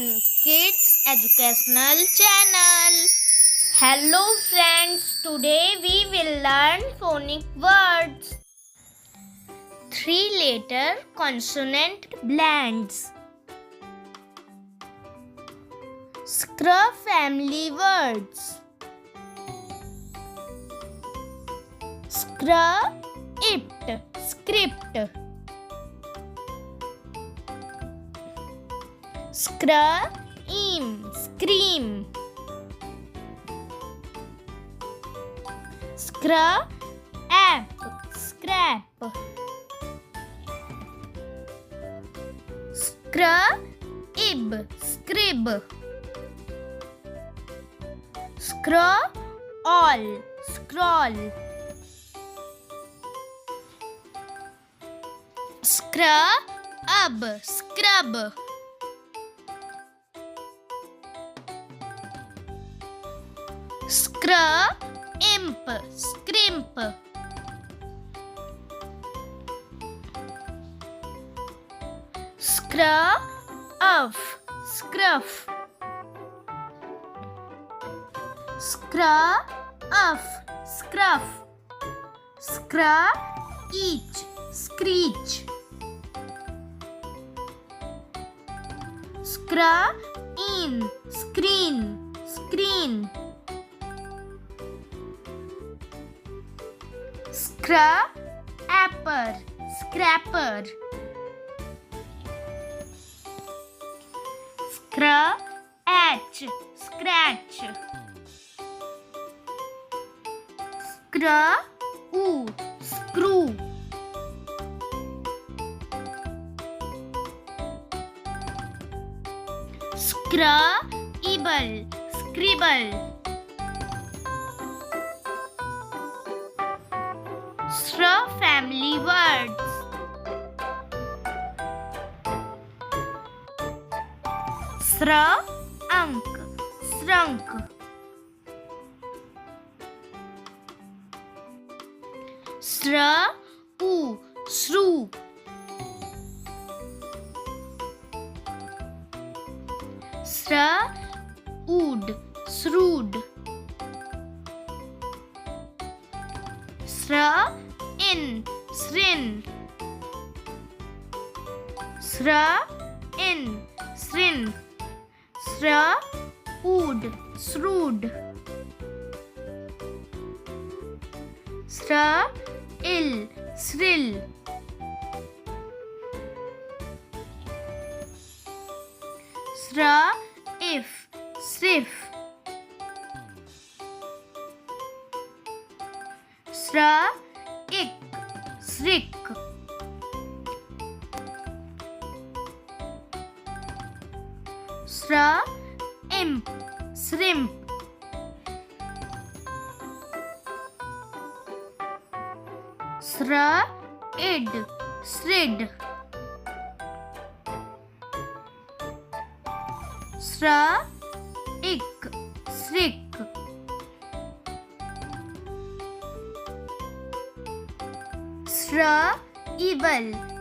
Fun Kids Educational Channel. Hello friends, today we will learn phonic words. 3-letter consonant blends. Scrub family words. Scrub, it, script. Scrub, scream. Scrub, app, scrap. Scrub, scrib. Scrub, all, scroll. Scrub, scrub. Scrub, scrimp. Scrub, scruff. Scrub, scruff. Scrub, each, screech. Scrub, screen, screen. Scrub, scrapper. Scrub, scratch. Scrub, screw. Scrabble, scribble. Scrub family words. Shrub, shrunk. Shrew, shrew. Shrewd, shrewd. Shrin, shrin. Shrewd, shrewd. Shrill, shrill. Shriff. Shriek. Shrimp. Shrid. Shriek.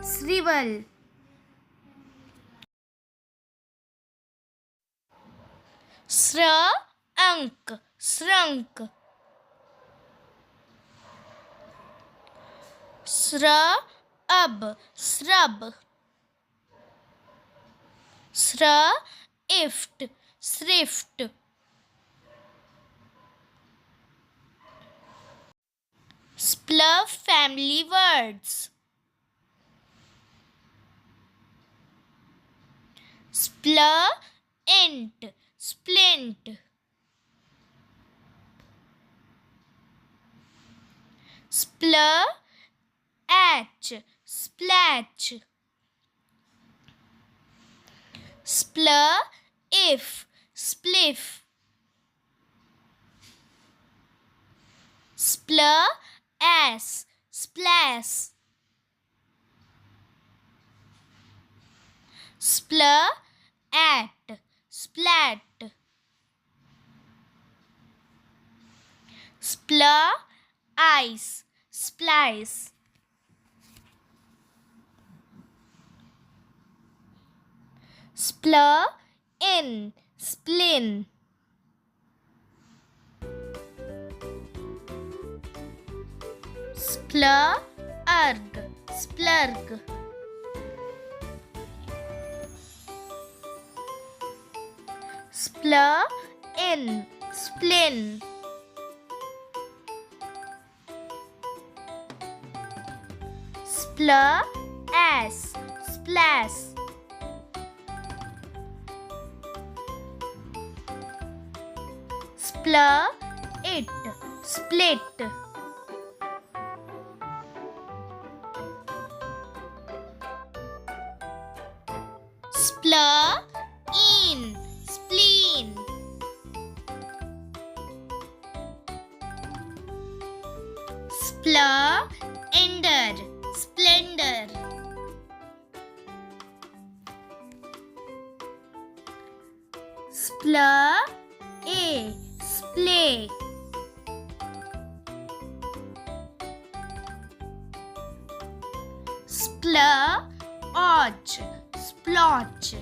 Shrivel. Shrunk. Shrub. Shrift. Spluff family words. Splint, splint. Splatch, splatch. Spliff, spliff. Splash, splash. Splat, splat. Splice, splice. Splur, in, splin. Splurg, splurg. Splur in, splin. Splur as, splash. Splur it, split. Splur in, spleen. Splendor, splendor. Splay, splay. Splotch, splotch.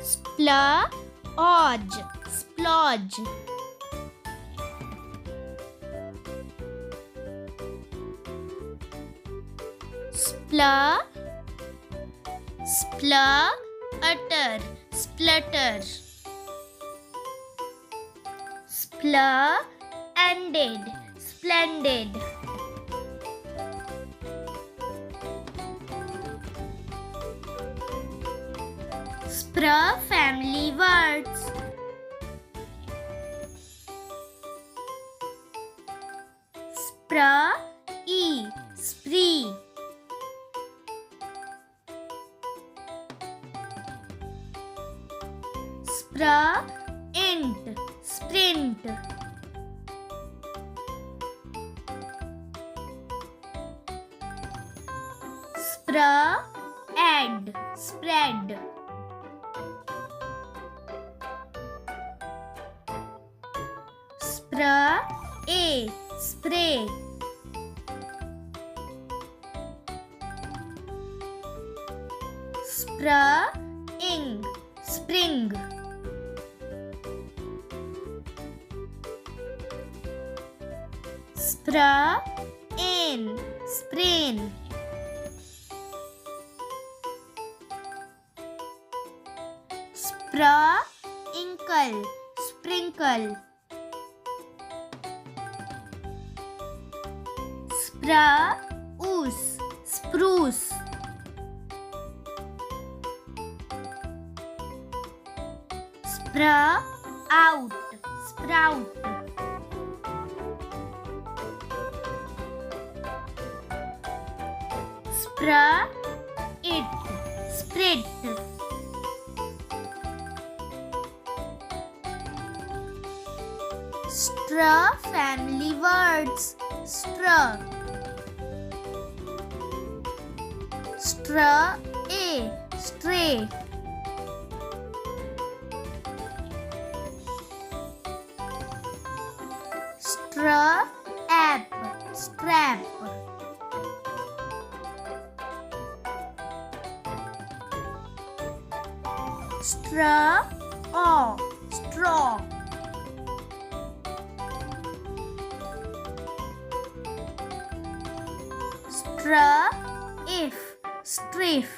Splodge, splodge. Splutter, splutter. Splendid, splendid. Spr family words. Spr, spree. Sprint, sprint. Spread, spread. Spray, spray. Spring, spring. Sprain, sprain. Sprinkle, sprinkle. Spruce, spruce. Sprout, sprout. It, spread. Straw family words. Straw. Straw, stray. Strap, strap. Straw, straw. Striff.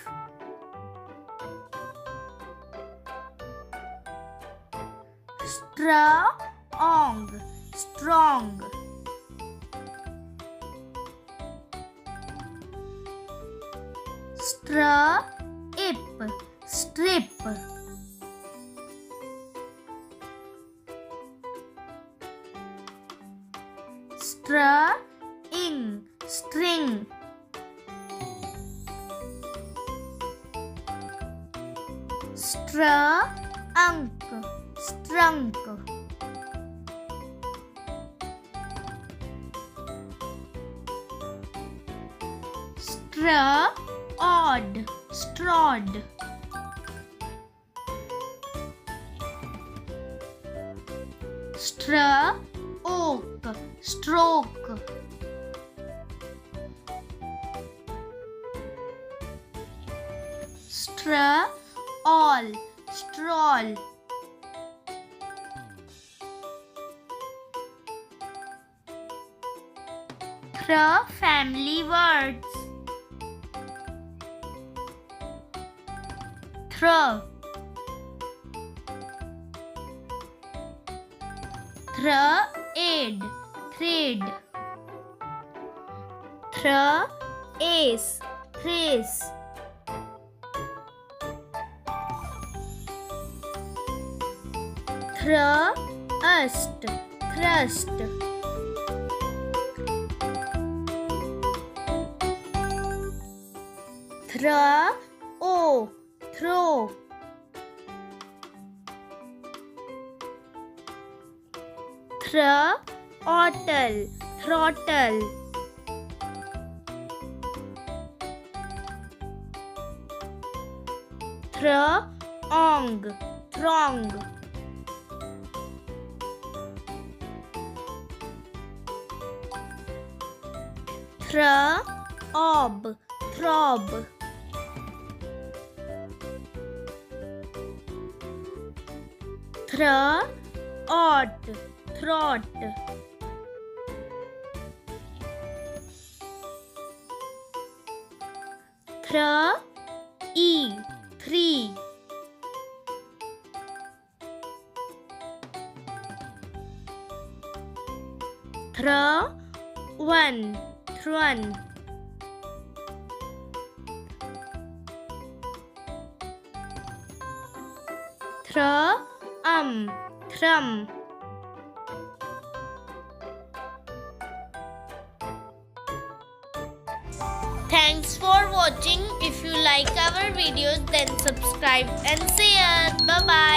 Strong, strong. Strip, strip. String, string. Strunk, strunk. Strawed, strawed. Stroke, stroke. all, stroll. Family words. Aid, thread. Ace, trace. Thrust, thrust. Throw. Throttle. Throng. Throb. Throat. Three. Throne. Thrum. Thanks for watching. If you like our videos, then subscribe and share. Bye bye.